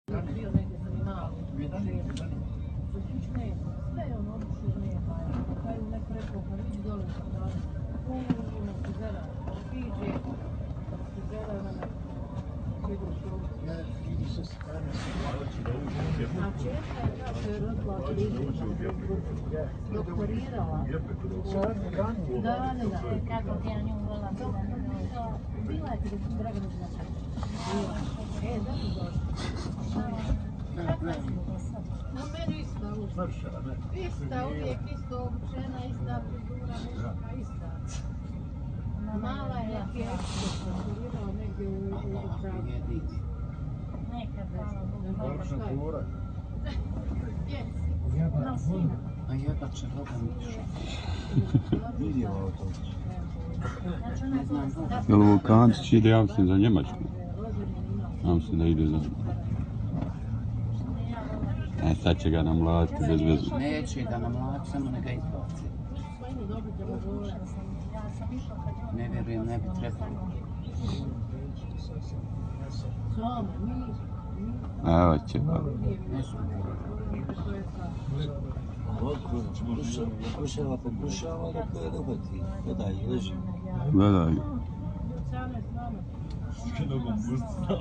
Bio negdje sam imala zaključne, sve je ono obično nema. Na kraju neko rekao, pa vidi dole sam dala. Na frizera, piđe, frizera na a čerka je ta što je rodila doktorirala. Da. Kako ti ja nju vola? Bila je kada sam Dragana značila. Zato došla. No meni ista ista, uvijek isto obučena, ista frizura, neka ista. Mala je kješća, doktorirala negdje u Kralju. Nekad, hvala Bogu. Fura. No, sina. A jeba će voda vidjela to. Jel Vulkančić ide, ja mislim, za Njemačku? Ja mislim da ide za... Sad će ga namlatiti bez vezu. Neće da namlati, samo ne ga izbaci. Ne vjerujem, ne bi trebalo. Evo će pa. Pokušava da koje dohvati. Gledaj, leži. Gledaj. Nogom pusti.